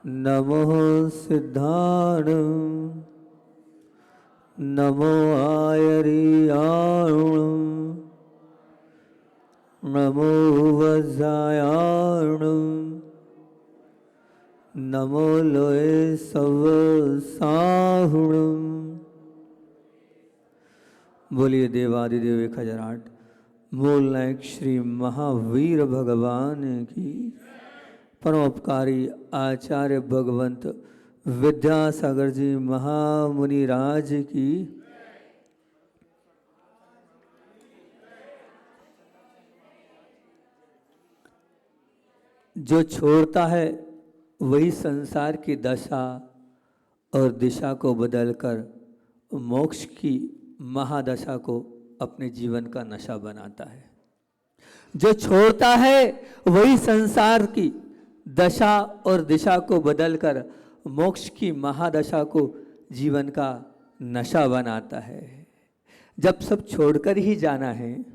नमो सिद्धाण नमो आयरियाण नमो वज्रायाण नमो लोए सव साहुण। बोलिए देवादिदेव 1008 मूल नायक श्री महावीर भगवान की, परोपकारी आचार्य भगवंत विद्यासागर जी महामुनि राज की, जो छोड़ता है वही संसार की दशा और दिशा को बदलकर मोक्ष की महादशा को अपने जीवन का नशा बनाता है। जो छोड़ता है वही संसार की दशा और दिशा को बदलकर मोक्ष की महादशा को जीवन का नशा बनाता है। जब सब छोड़कर ही जाना है,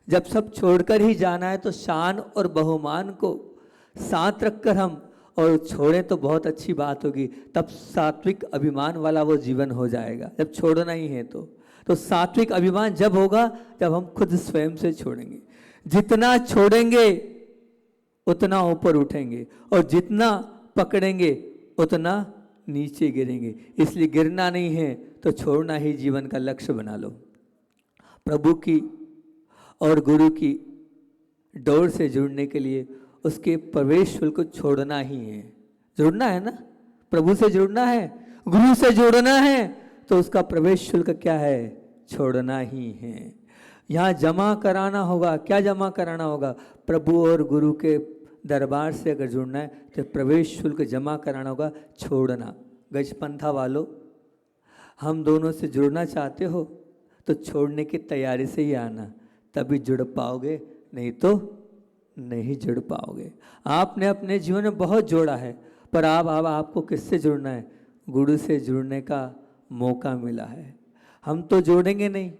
जब सब छोड़कर ही जाना है तो शान और बहुमान को साथ रखकर हम और छोड़ें तो बहुत अच्छी बात होगी। तब सात्विक अभिमान वाला वो जीवन हो जाएगा। जब छोड़ना ही है तो सात्विक अभिमान जब होगा जब हम खुद स्वयं से छोड़ेंगे। जितना छोड़ेंगे उतना ऊपर उठेंगे और जितना पकड़ेंगे उतना नीचे गिरेंगे। इसलिए गिरना नहीं है तो छोड़ना ही जीवन का लक्ष्य बना लो। प्रभु की और गुरु की डोर से जुड़ने के लिए उसके प्रवेश शुल्क को छोड़ना ही है। जुड़ना है ना, प्रभु से जुड़ना है, गुरु से जुड़ना है तो उसका प्रवेश शुल्क क्या है? छोड़ना ही है। यहाँ जमा कराना होगा। क्या जमा कराना होगा? प्रभु और गुरु के दरबार से अगर जुड़ना है तो प्रवेश शुल्क जमा कराना होगा, छोड़ना। गजपंथा वालों, हम दोनों से जुड़ना चाहते हो तो छोड़ने की तैयारी से ही आना, तभी जुड़ पाओगे, नहीं तो नहीं जुड़ पाओगे। आपने अपने जीवन में बहुत जोड़ा है, पर अब आपको किससे जुड़ना है? गुरु से जुड़ने का मौका मिला है। हम तो जोड़ेंगे नहीं,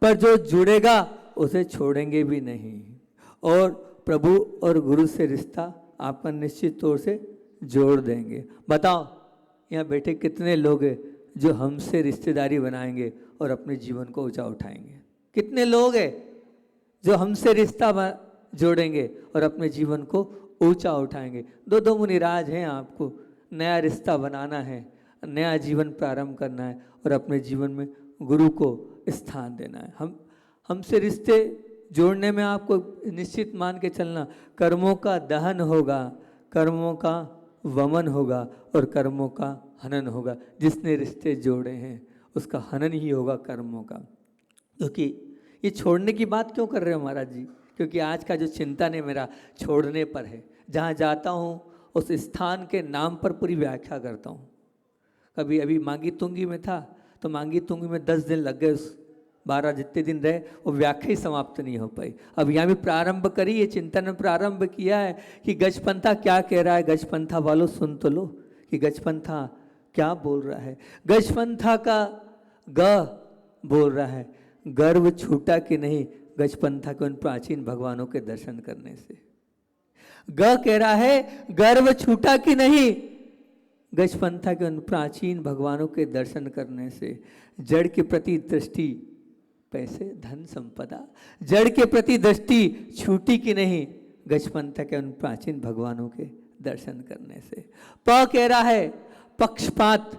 पर जो जुड़ेगा उसे छोड़ेंगे भी नहीं। और प्रभु और गुरु से रिश्ता आपका निश्चित तौर से जोड़ देंगे। बताओ यहाँ बैठे कितने लोग हैं जो हमसे रिश्तेदारी बनाएंगे और अपने जीवन को ऊंचा उठाएंगे? कितने लोग हैं जो हमसे रिश्ता जोड़ेंगे और अपने जीवन को ऊंचा उठाएंगे? दो मुनिराज हैं, आपको नया रिश्ता बनाना है, नया जीवन प्रारंभ करना है और अपने जीवन में गुरु को स्थान देना है। हमसे रिश्ते जोड़ने में आपको निश्चित मान के चलना, कर्मों का दहन होगा, कर्मों का वमन होगा और कर्मों का हनन होगा। जिसने रिश्ते जोड़े हैं उसका हनन ही होगा कर्मों का। क्योंकि ये छोड़ने की बात क्यों कर रहे हो महाराज जी? क्योंकि आज का जो चिंतन है मेरा छोड़ने पर है। जहाँ जाता हूँ उस स्थान के नाम पर पूरी व्याख्या करता हूँ। कभी अभी मांगी तुंगी में था तो मांगी तुंगी में 10 दिन लग गए, उस 12 जितने दिन रहे वो व्याख्या ही समाप्त नहीं हो पाई। अब यहाँ भी प्रारंभ करी, ये चिंतन में प्रारंभ किया है कि गजपंथा क्या कह रहा है। गजपंथा वालों सुन तो लो कि गजपंथा क्या बोल रहा है। गजपंथा का ग बोल रहा है, गर्व छूटा कि नहीं गजपंथा के उन प्राचीन भगवानों के दर्शन करने से। ग कह रहा है गर्व छूटा कि नहीं गजपंथा के उन प्राचीन भगवानों के दर्शन करने से। जड़ के प्रति दृष्टि, पैसे धन संपदा, जड़ के प्रति दृष्टि छूटी कि नहीं गजपंथा के उन प्राचीन भगवानों के दर्शन करने से। प कह रहा है पक्षपात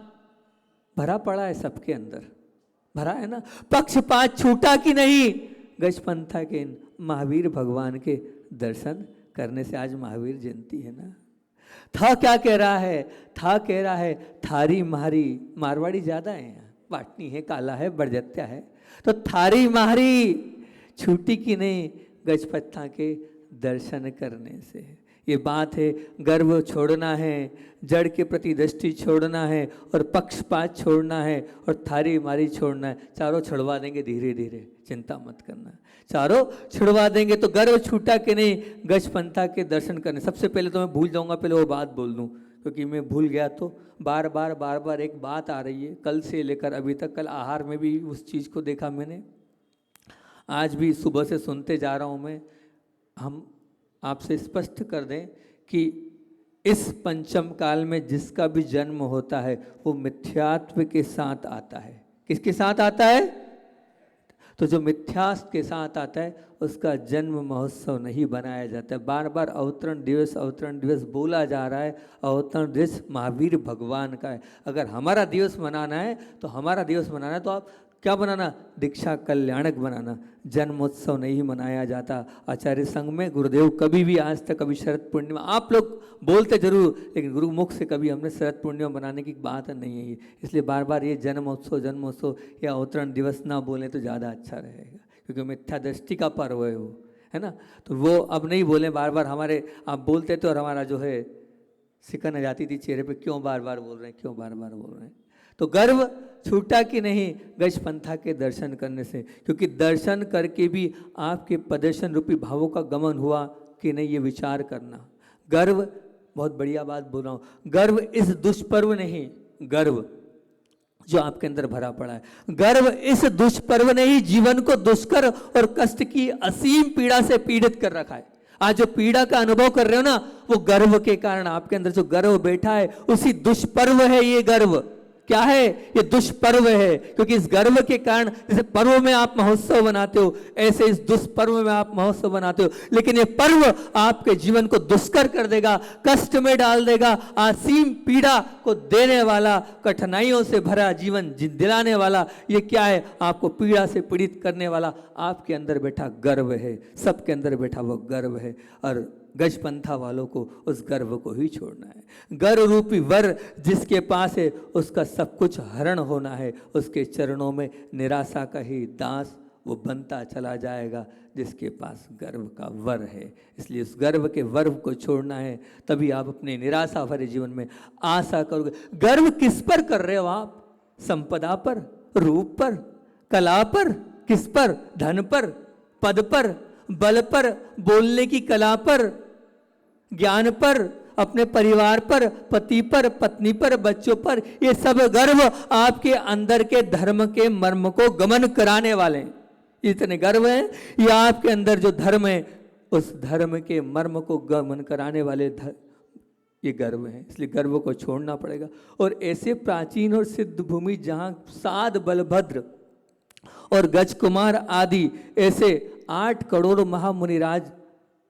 भरा पड़ा है सबके अंदर, भरा है ना। पक्षपात छूटा कि नहीं गजपंथा के इन महावीर भगवान के दर्शन करने से। आज महावीर जयंती है ना। था क्या कह रहा है? था कह रहा है थारी मारी, मारवाड़ी ज़्यादा है यहाँ, पाटनी है, काला है, बड़जत्या है, तो थारी मारी छूटी की नहीं गजपंथा के दर्शन करने से। ये बात है, गर्व छोड़ना है, जड़ के प्रति दृष्टि छोड़ना है और पक्षपात छोड़ना है और थारी मारी छोड़ना है। चारों छुड़वा देंगे धीरे धीरे, चिंता मत करना, चारों छुड़वा देंगे। तो गर्व छूटा कि नहीं गजपंथा के दर्शन करने। सबसे पहले तो मैं भूल जाऊंगा, पहले वो बात बोल दूं, क्योंकि मैं भूल गया तो बार बार एक बात आ रही है कल से लेकर अभी तक। कल आहार में भी उस चीज़ को देखा मैंने, आज भी सुबह से सुनते जा रहा हूँ मैं। हम आपसे स्पष्ट कर दें कि इस पंचम काल में जिसका भी जन्म होता है वो मिथ्यात्व के साथ आता है। किसके साथ आता है? तो जो मिथ्यात्व के साथ आता है उसका जन्म महोत्सव नहीं बनाया जाता है। बार बार अवतरण दिवस बोला जा रहा है। अवतरण दिवस महावीर भगवान का है। अगर हमारा दिवस मनाना है तो आप क्या बनाना? दीक्षा कल्याणक बनाना। जन्मोत्सव नहीं मनाया जाता। आचार्य संघ में गुरुदेव कभी भी आज तक कभी शरद पूर्णिमा, आप लोग बोलते जरूर, लेकिन गुरु मुख से कभी हमने शरद पूर्णिमा मनाने की बात नहीं है। इसलिए बार बार ये जन्मोत्सव या अवतरण दिवस ना बोलें तो ज़्यादा अच्छा रहेगा, क्योंकि मिथ्या दृष्टि का पर्व है वो, है ना। तो वो अब नहीं बोलें बार बार। हमारे आप बोलते थे और हमारा जो है सिकन आ जाती थी चेहरे पे, क्यों बार बार बोल रहे हैं। तो गर्व छूटा कि नहीं गज पंथा के दर्शन करने से, क्योंकि दर्शन करके भी आपके प्रदर्शन रूपी भावों का गमन हुआ कि नहीं, ये विचार करना। गर्व, बहुत बढ़िया बात बोल रहा हूँ, गर्व इस दुष्पर्व नहीं, गर्व जो आपके अंदर भरा पड़ा है, गर्व इस दुष्पर्व ने ही जीवन को दुष्कर और कष्ट की असीम पीड़ा से पीड़ित कर रखा है। आज जो पीड़ा का अनुभव कर रहे हो ना, वो गर्व के कारण, आपके अंदर जो गर्व बैठा है उसी दुष्पर्व है ये गर्व। क्या है? ये दुष्पर्व है। क्योंकि इस गर्व के कारण, जैसे पर्व में आप महोत्सव बनाते हो, ऐसे इस दुष्पर्व में आप महोत्सव बनाते हो। लेकिन ये पर्व आपके जीवन को दुष्कर कर देगा, कष्ट में डाल देगा, असीम पीड़ा को देने वाला, कठिनाइयों से भरा जीवन दिलाने वाला, ये क्या है? आपको पीड़ा से पीड़ित करने वाला आपके अंदर बैठा गर्व है। सबके अंदर बैठा वो गर्व है, और गजपंथा वालों को उस गर्व को ही छोड़ना है। गर्व रूपी वर जिसके पास है उसका सब कुछ हरण होना है। उसके चरणों में निराशा का ही दास वो बनता चला जाएगा जिसके पास गर्व का वर है। इसलिए उस गर्व के वर को छोड़ना है, तभी आप अपने निराशा भरे जीवन में आशा करोगे। गर्व किस पर कर रहे हो आप? संपदा पर, रूप पर, कला पर, किस पर? धन पर, पद पर, बल पर, बोलने की कला पर, ज्ञान पर, अपने परिवार पर, पति पर, पत्नी पर, बच्चों पर। ये सब गर्व आपके अंदर के धर्म के मर्म को गमन कराने वाले हैं। इतने गर्व हैं, ये आपके अंदर जो धर्म है उस धर्म के मर्म को गमन कराने वाले ये गर्व है। इसलिए गर्व को छोड़ना पड़ेगा। और ऐसे प्राचीन और सिद्ध भूमि जहाँ साध, बलभद्र और गजकुमार आदि ऐसे 8 करोड़ महामुनिराज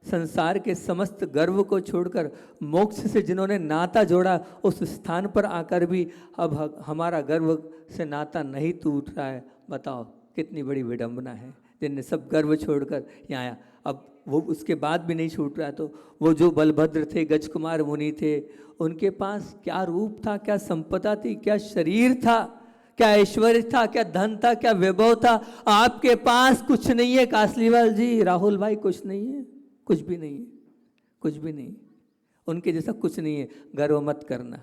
संसार के समस्त गर्व को छोड़कर मोक्ष से जिन्होंने नाता जोड़ा, उस स्थान पर आकर भी अब हमारा गर्व से नाता नहीं टूट रहा है। बताओ कितनी बड़ी विडंबना है। जिनने सब गर्व छोड़कर यहाँ आया, अब वो उसके बाद भी नहीं छूट रहा। तो वो जो बलभद्र थे, गजकुमार मुनि थे, उनके पास क्या रूप था, क्या संपदा थी, क्या शरीर था, क्या ऐश्वर्य था, क्या धन था, क्या वैभव था। आपके पास कुछ नहीं है कासलीवाल जी, राहुल भाई, कुछ नहीं है, कुछ भी नहीं है, कुछ भी नहीं। उनके जैसा कुछ नहीं है। गर्व मत करना।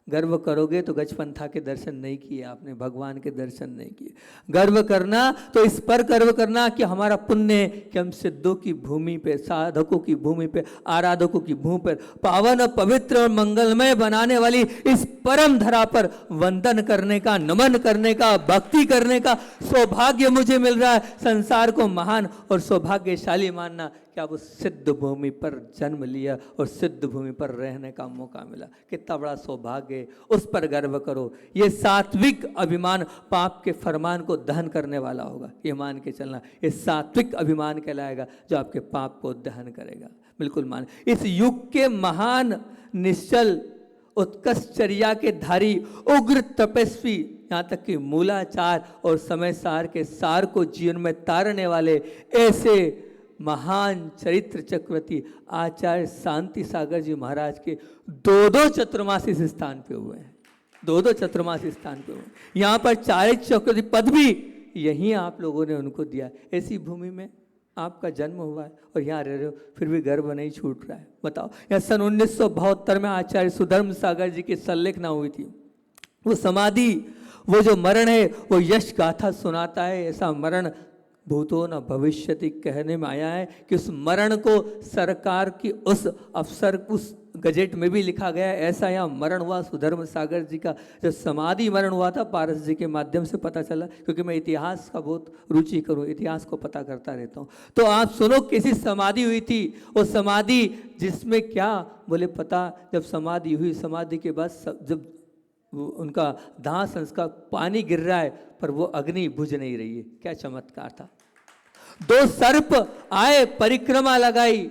गर्व करोगे तो गजपंथा के दर्शन नहीं किए आपने, भगवान के दर्शन नहीं किए। गर्व करना तो इस पर गर्व करना कि हमारा पुण्य है कि हम सिद्धों की भूमि पे, साधकों की भूमि पे, आराधकों की भूमि पर, पावन, पवित्र और मंगलमय बनाने वाली इस परम धरा पर वंदन करने का, नमन करने का, भक्ति करने का सौभाग्य मुझे मिल रहा है। संसार को महान और सौभाग्यशाली मानना कि आप उस सिद्ध भूमि पर जन्म लिया और सिद्ध भूमि पर रहने का मौका मिला। कितना बड़ा सौभाग्य है, उस पर गर्व करो। ये सात्विक अभिमान पाप के फरमान को दहन करने वाला होगा। ये मान के चलना, ये सात्विक अभिमान कहलाएगा जो आपके पाप को दहन करेगा। बिल्कुल मान। इस युग के महान, निश्चल, उत्कृष्टचर्या के धारी, उग्र तपस्वी, यहाँ तक कि मूलाचार और समय सार के सार को जीवन में तारने वाले ऐसे महान चरित्र चक्रवर्ती आचार्य शांति सागर जी महाराज के 2 चतुर्मास इस स्थान पे हुए हैं। 2 चतुर्मास इस स्थान पे हुए हैं। यहाँ पर चारित्र चक्रवर्ती पद भी यहीं आप लोगों ने उनको दिया। ऐसी भूमि में आपका जन्म हुआ है और यहाँ रह रहे हो, फिर भी गर्व नहीं छूट रहा है। बताओ, यहाँ सन 1972 में आचार्य सुधर्म सागर जी की संलेखना हुई थी। वो समाधि, वो जो मरण है, वो यश गाथा सुनाता है। ऐसा मरण भूतो न भविष्यति कहने में आया है कि उस मरण को सरकार की उस अफसर, उस गजेट में भी लिखा गया है, ऐसा यहाँ मरण हुआ सुधर्म सागर जी का, जब समाधि मरण हुआ था पारस जी के माध्यम से पता चला, क्योंकि मैं इतिहास का बहुत रुचि करूँ, इतिहास को पता करता रहता हूँ। तो आप सुनो कैसी समाधि हुई थी, वो समाधि जिसमें क्या बोले पता, जब समाधि हुई, समाधि के बाद जब उनका दाह संस्कार, पानी गिर रहा है पर वो अग्नि बुझ नहीं रही है, क्या चमत्कार था। 2 सर्प आए, परिक्रमा लगाई,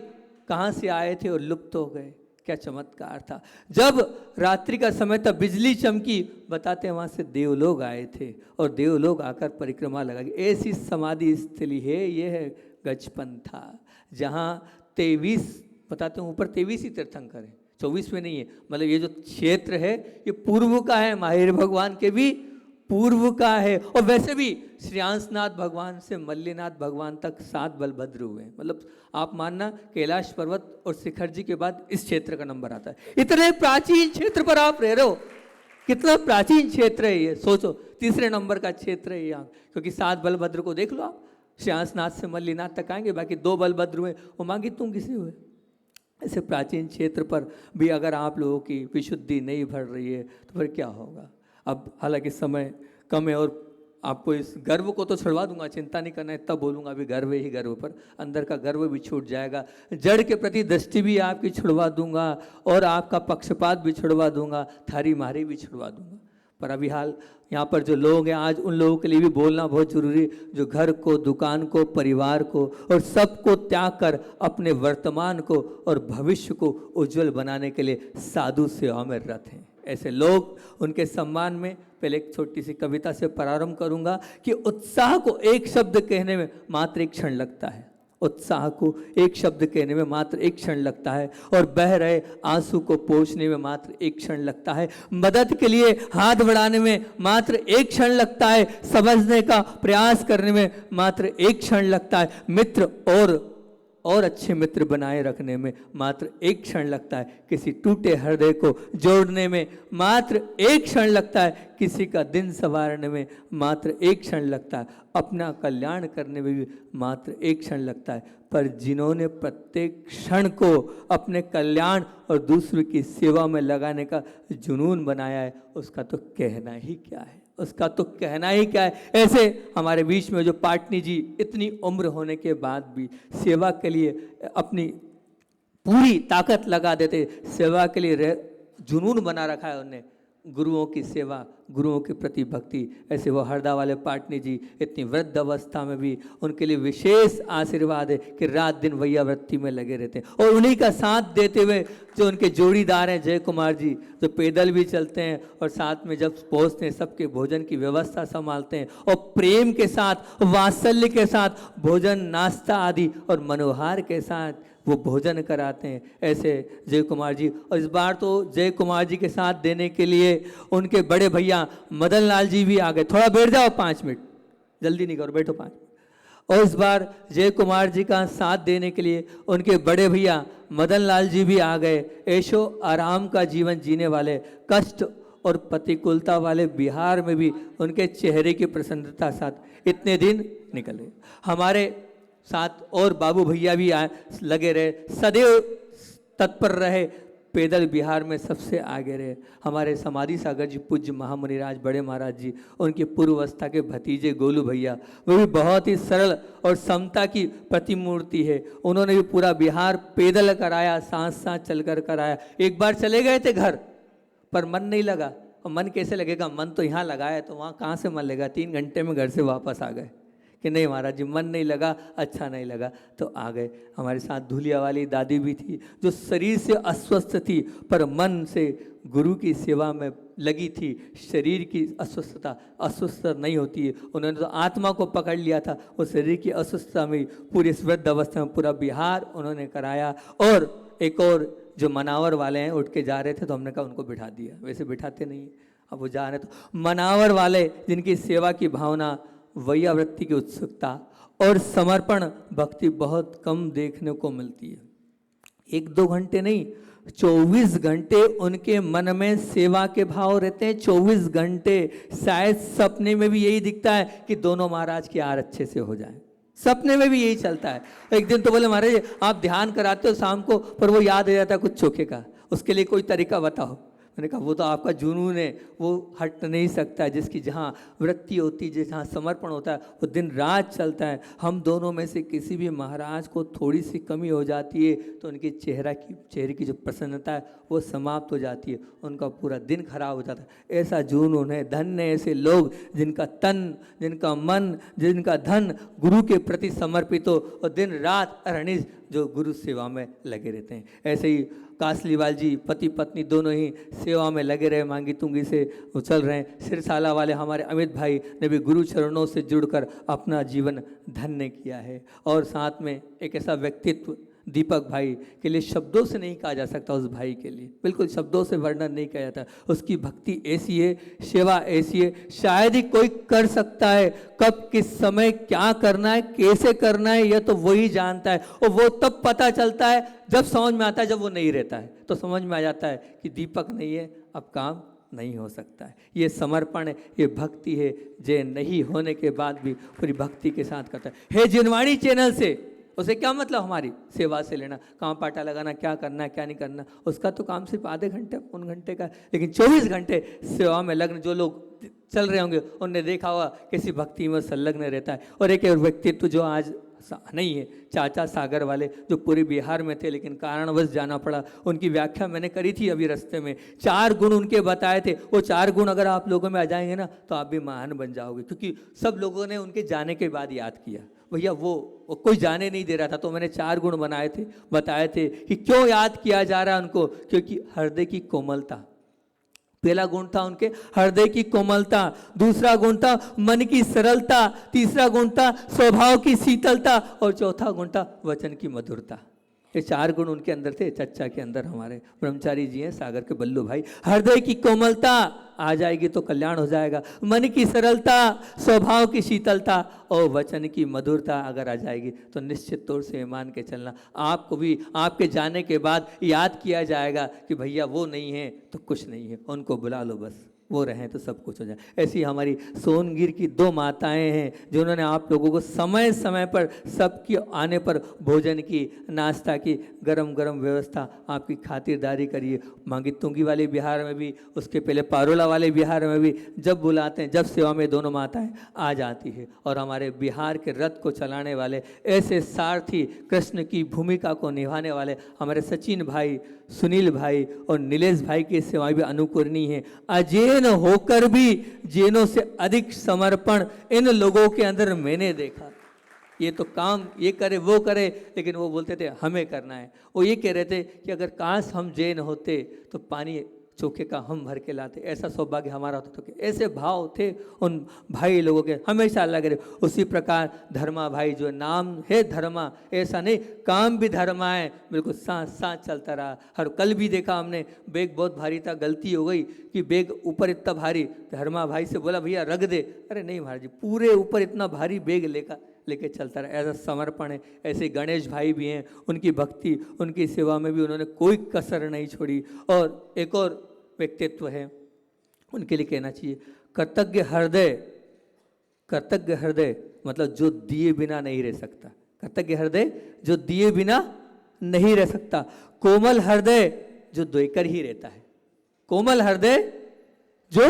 कहाँ से आए थे और लुप्त हो गए, क्या चमत्कार था। जब रात्रि का समय था, बिजली चमकी, बताते हैं वहाँ से देवलोग आए थे और देवलोग आकर परिक्रमा लगा। ऐसी समाधि स्थली है, ये है गजपंथा, जहाँ 23 बताते हैं ऊपर 23 ही तीर्थंकर है, 24 में नहीं है। मतलब ये जो क्षेत्र है ये पूर्व का है, महावीर भगवान के भी पूर्व का है। और वैसे भी श्रेयांसनाथ भगवान से मल्लीनाथ भगवान तक 7 बलभद्र हुए। मतलब आप मानना कैलाश पर्वत और शिखर जी के बाद इस क्षेत्र का नंबर आता है। इतने प्राचीन क्षेत्र पर आप रह रहे हो, कितना प्राचीन क्षेत्र है ये, सोचो। तीसरे नंबर का क्षेत्र है यहाँ, क्योंकि 7 बलभद्र को देख लो आप, श्रेयांसनाथ से मल्लीनाथ तक आएंगे, बाकी 2 बलभद्र हुए, वो मांगी तुम किसी हुए। ऐसे प्राचीन क्षेत्र पर भी अगर आप लोगों की विशुद्धि नहीं बढ़ रही है तो फिर क्या होगा। अब हालांकि समय कम है और आपको इस गर्व को तो छुड़वा दूंगा, चिंता नहीं करना है, तब बोलूँगा अभी गर्व ही गर्व पर, अंदर का गर्व भी छूट जाएगा, जड़ के प्रति दृष्टि भी आपकी छुड़वा दूंगा और आपका पक्षपात भी छुड़वा दूंगा, थारी मारी भी छुड़वा दूंगा। पर अभी हाल यहाँ पर जो लोग हैं, आज उन लोगों के लिए भी बोलना बहुत जरूरी, जो घर को, दुकान को, परिवार को और सबको त्याग कर अपने वर्तमान को और भविष्य को उज्जवल बनाने के लिए साधु सेवा में रत हैं। ऐसे लोग, उनके सम्मान में पहले एक छोटी सी कविता से प्रारंभ करूंगा कि उत्साह को एक शब्द कहने में मात्र एक क्षण लगता है, उत्साह को एक शब्द कहने में मात्र एक क्षण लगता है, और बह रहे आंसू को पोंछने में मात्र एक क्षण लगता है, मदद के लिए हाथ बढ़ाने में मात्र एक क्षण लगता है, समझने का प्रयास करने में मात्र एक क्षण लगता है, मित्र और अच्छे मित्र बनाए रखने में मात्र एक क्षण लगता है, किसी टूटे हृदय को जोड़ने में मात्र एक क्षण लगता है, किसी का दिन संवारने में मात्र एक क्षण लगता है, अपना कल्याण करने में भी मात्र एक क्षण लगता है। पर जिन्होंने प्रत्येक क्षण को अपने कल्याण और दूसरों की सेवा में लगाने का जुनून बनाया है, उसका तो कहना ही क्या है, उसका तो कहना ही क्या है। ऐसे हमारे बीच में जो पाटनी जी इतनी उम्र होने के बाद भी सेवा के लिए अपनी पूरी ताकत लगा देते, सेवा के लिए जुनून बना रखा है उन्हें, गुरुओं की सेवा, गुरुओं के प्रति भक्ति। ऐसे वो हरदा वाले पाटनी जी इतनी वृद्ध अवस्था में भी उनके लिए विशेष आशीर्वाद है कि रात दिन वैयावृत्ति में लगे रहते हैं। और उन्हीं का साथ देते हुए जो उनके जोड़ीदार हैं जय कुमार जी, जो पैदल भी चलते हैं और साथ में जब पहुँचते हैं सबके भोजन की व्यवस्था संभालते हैं और प्रेम के साथ, वात्सल्य के साथ भोजन, नाश्ता आदि और मनोहार के साथ वो भोजन कराते हैं। ऐसे जय कुमार जी, और इस बार तो जय कुमार जी के साथ देने के लिए उनके बड़े भैया मदन लाल जी भी आ गए। थोड़ा बैठ जाओ 5 मिनट, जल्दी नहीं करो, बैठो 5 मिनट। और इस बार जय कुमार जी का साथ देने के लिए उनके बड़े भैया मदन लाल जी भी आ गए। ऐशो आराम का जीवन जीने वाले, कष्ट और प्रतिकूलता वाले बिहार में भी उनके चेहरे की प्रसन्नता साथ इतने दिन निकले। हमारे साथ और बाबू भैया भी लगे रहे, सदैव तत्पर रहे, पैदल बिहार में सबसे आगे रहे। हमारे समाधि सागर जी पूज्य महामुनिराज बड़े महाराज जी, उनकी पूर्वावस्था के भतीजे गोलू भैया, वो भी बहुत ही सरल और समता की प्रतिमूर्ति है। उन्होंने भी पूरा बिहार पैदल कराया, साथ साथ चलकर कराया। एक बार चले गए थे घर, पर मन नहीं लगा। और मन कैसे लगेगा, मन तो यहाँ लगाया है तो वहाँ कहाँ से मन लगेगा। 3 घंटे में घर से वापस आ गए कि नहीं महाराज जी मन नहीं लगा, अच्छा नहीं लगा, तो आ गए। हमारे साथ धुलिया वाली दादी भी थी जो शरीर से अस्वस्थ थी पर मन से गुरु की सेवा में लगी थी। शरीर की अस्वस्थता नहीं होती है, उन्होंने तो आत्मा को पकड़ लिया था। वो शरीर की अस्वस्थता में पूरी वृद्ध अवस्था में पूरा बिहार उन्होंने कराया। और एक और जो मनावर वाले हैं उठ के जा रहे थे तो हमने कहा उनको बिठा दिया, वैसे बिठाते नहीं, अब वो जा रहे तो मनावर वाले जिनकी सेवा की भावना, वैयावृत्ति की उत्सुकता और समर्पण भक्ति बहुत कम देखने को मिलती है। 1-2 घंटे नहीं, 24 घंटे उनके मन में सेवा के भाव रहते हैं। 24 घंटे शायद सपने में भी यही दिखता है कि दोनों महाराज की आर अच्छे से हो जाए, सपने में भी यही चलता है। एक दिन तो बोले महाराज आप ध्यान कराते हो शाम को, पर वो याद आ जाता है कुछ चोखे का, उसके लिए कोई तरीका बताओ। मैंने कहा वो तो आपका जुनून है, वो हट नहीं सकता। जिसकी जहाँ वृत्ति होती है, जहाँ समर्पण होता है, वो दिन रात चलता है। हम दोनों में से किसी भी महाराज को थोड़ी सी कमी हो जाती है तो उनके चेहरे की जो प्रसन्नता है वो समाप्त हो जाती है, उनका पूरा दिन खराब हो जाता है। ऐसा जुनून है, धन्य ऐसे लोग जिनका तन, जिनका मन, जिनका धन गुरु के प्रति समर्पित हो और दिन रात अरनिज जो गुरु सेवा में लगे रहते हैं। ऐसे ही कासलीवाल जी पति पत्नी दोनों ही सेवा में लगे रहे, मांगी तुंगी से वो चल रहे हैं। सिरसाला वाले हमारे अमित भाई ने भी गुरु चरणों से जुड़कर अपना जीवन धन्य किया है। और साथ में एक ऐसा व्यक्तित्व दीपक भाई के लिए शब्दों से नहीं कहा जा सकता, उस भाई के लिए बिल्कुल शब्दों से वर्णन नहीं किया जाता। उसकी भक्ति ऐसी है, सेवा ऐसी है, शायद ही कोई कर सकता है। कब किस समय क्या करना है, कैसे करना है, यह तो वही जानता है। और वो तब पता चलता है जब समझ में आता है, जब वो नहीं रहता है तो समझ में आ जाता है कि दीपक नहीं है, अब काम नहीं हो सकता है। ये समर्पण है, ये भक्ति है। जे नहीं होने के बाद भी पूरी भक्ति के साथ करता है। हे जिनवाणी चैनल से उसे क्या मतलब हमारी सेवा से लेना, कहाँ पाटा लगाना, क्या करना है क्या नहीं करना, उसका तो काम सिर्फ आधे घंटे पौन घंटे का। लेकिन 24 घंटे सेवा में लग्न जो लोग चल रहे होंगे उनने देखा होगा किसी भक्ति में संलग्न रहता है। और एक व्यक्तित्व जो आज नहीं है, चाचा सागर वाले, जो पूरे बिहार में थे लेकिन कारणवश जाना पड़ा। उनकी व्याख्या मैंने करी थी अभी रास्ते में। 4 गुण उनके बताए थे। वो 4 गुण अगर आप लोगों में आ जाएंगे ना तो आप भी महान बन जाओगे, क्योंकि सब लोगों ने उनके जाने के बाद याद किया। भैया वो कोई जाने नहीं दे रहा था, तो मैंने 4 गुण बताए थे कि क्यों याद किया जा रहा है उनको। क्योंकि हृदय की कोमलता, पहला गुण था उनके हृदय की कोमलता, दूसरा गुण था मन की सरलता, तीसरा गुण था स्वभाव की शीतलता और चौथा गुण था वचन की मधुरता। ये 4 गुण उनके अंदर थे, चच्चा के अंदर हमारे ब्रह्मचारी जी हैं सागर के बल्लू भाई। हृदय की कोमलता आ जाएगी तो कल्याण हो जाएगा, मन की सरलता, स्वभाव की शीतलता और वचन की मधुरता अगर आ जाएगी तो निश्चित तौर से मान के चलना आपको भी आपके जाने के बाद याद किया जाएगा कि भैया वो नहीं है तो कुछ नहीं है, उनको बुला लो, बस वो रहें तो सब कुछ हो जाए। ऐसी हमारी सोनगिर की 2 माताएं हैं जिन्होंने आप लोगों को समय समय पर सबके आने पर भोजन की, नाश्ता की, गरम गरम व्यवस्था आपकी खातिरदारी करिए। मांगी तुंगी वाले बिहार में भी, उसके पहले पारोला वाले बिहार में भी जब बुलाते हैं, जब सेवा में दोनों माताएं आ जाती है। और हमारे बिहार के रथ को चलाने वाले ऐसे सारथी, कृष्ण की भूमिका को निभाने वाले हमारे सचिन भाई, सुनील भाई और नीलेश भाई की सेवाएं भी अनुकरणीय है। अजैन होकर भी जैनों से अधिक समर्पण इन लोगों के अंदर मैंने देखा। ये तो काम ये करे वो करे, लेकिन वो बोलते थे हमें करना है। वो ये कह रहे थे कि अगर काश हम जैन होते तो पानी चौके का हम भर के लाते, ऐसा सौभाग्य हमारा होता। तो ऐसे भाव थे उन भाई लोगों के, हमेशा लगे रहे। उसी प्रकार धर्मा भाई, जो नाम है धर्मा, ऐसा नहीं काम भी धर्मा है, बिल्कुल साथ साथ चलता रहा। हर कल भी देखा हमने, बैग बहुत भारी था, गलती हो गई कि बैग ऊपर इतना भारी, धर्मा भाई से बोला भैया रख दे, अरे नहीं महाराज जी पूरे ऊपर इतना भारी बैग लेके चलता रहा। ऐसा समर्पण है। ऐसे गणेश भाई भी हैं, उनकी भक्ति, उनकी सेवा में भी उन्होंने कोई कसर नहीं छोड़ी। और एक और व्यक्तित्व है, उनके लिए कहना चाहिए कृतज्ञ हृदय। कृतज्ञ हृदय मतलब जो दिए बिना नहीं रह सकता। कृतज्ञ हृदय जो दिए बिना नहीं रह सकता। कोमल हृदय जो देकर ही रहता है। कोमल हृदय जो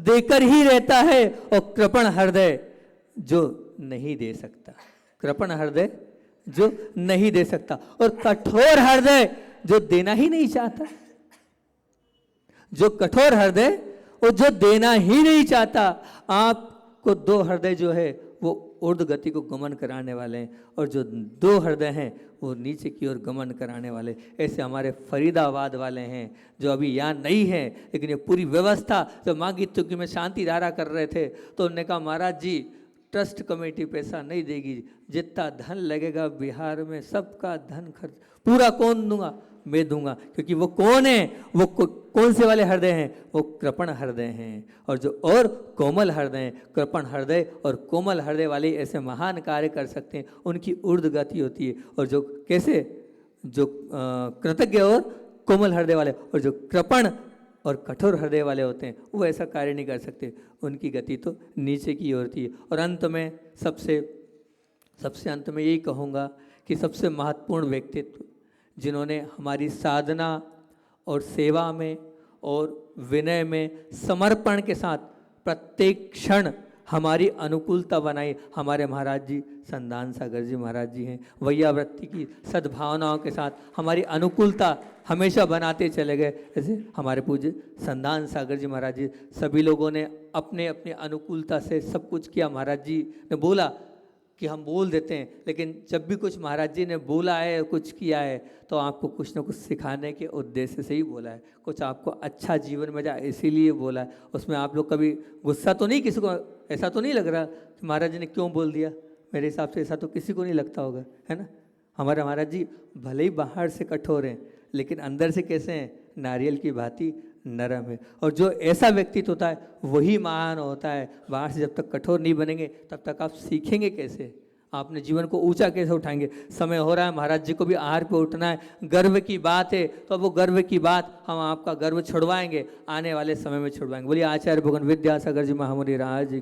देकर ही रहता है। और कृपण हृदय जो नहीं दे सकता। कृपण हृदय जो नहीं दे सकता। और कठोर हृदय जो देना ही नहीं चाहता। जो कठोर हृदय वो जो देना ही नहीं चाहता। आपको 2 हृदय जो है वो ऊर्ध्व गति को गमन कराने वाले हैं, और जो 2 हृदय हैं वो नीचे की ओर गमन कराने वाले। ऐसे हमारे फरीदाबाद वाले हैं जो अभी यहाँ नहीं है, लेकिन ये पूरी व्यवस्था जब मांगी तुकी में शांति धारा कर रहे थे तो उन्होंने कहा महाराज जी ट्रस्ट कमेटी पैसा नहीं देगी, जितना धन लगेगा बिहार में सबका धन खर्च पूरा कौन दूंगा, मैं दूंगा। क्योंकि वो कौन है, वो कौन से वाले हृदय हैं, वो कृपण हृदय हैं। और जो और कोमल हृदय हैं, कृपण हृदय और कोमल हृदय वाले ऐसे महान कार्य कर सकते हैं, उनकी ऊर्ध्व गति होती है। और जो कैसे जो कृतज्ञ और कोमल हृदय वाले और जो कृपण और कठोर हृदय वाले होते हैं वो ऐसा कार्य नहीं कर सकते, उनकी गति तो नीचे की ओर होती है। और अंत में सबसे अंत में यही कहूँगा कि सबसे महत्वपूर्ण व्यक्तित्व जिन्होंने हमारी साधना और सेवा में और विनय में समर्पण के साथ प्रत्येक क्षण हमारी अनुकूलता बनाई। हमारे महाराज जी संदान सागर जी महाराज जी हैं, वैयावृत्ति की सद्भावनाओं के साथ हमारी अनुकूलता हमेशा बनाते चले गए। जैसे हमारे पूज्य संदान सागर जी महाराज जी, सभी लोगों ने अपने अपने अनुकूलता से सब कुछ किया। महाराज जी ने बोला कि हम बोल देते हैं, लेकिन जब भी कुछ महाराज जी ने बोला है, कुछ किया है, तो आपको कुछ ना कुछ सिखाने के उद्देश्य से ही बोला है, कुछ आपको अच्छा जीवन में जाए इसीलिए बोला है। उसमें आप लोग कभी गुस्सा तो नहीं, किसी को ऐसा तो नहीं लग रहा कि महाराज जी ने क्यों बोल दिया? मेरे हिसाब से ऐसा तो किसी को नहीं लगता होगा, है ना। हमारे महाराज जी भले ही बाहर से कठोर हैं, लेकिन अंदर से कैसे हैं? नारियल की भांति नरम है। और जो ऐसा व्यक्तित्व होता है वही महान होता है। बाहर से जब तक कठोर नहीं बनेंगे तब तक आप सीखेंगे कैसे, आपने जीवन को ऊंचा कैसे उठाएंगे। समय हो रहा है, महाराज जी को भी आहार पे उठना है, गर्व की बात है, तो वो गर्व की बात हम आपका गर्व छुड़वाएंगे, आने वाले समय में छुड़वाएंगे। बोलिए आचार्य भगवान विद्यासागर जी महामुनि राज की।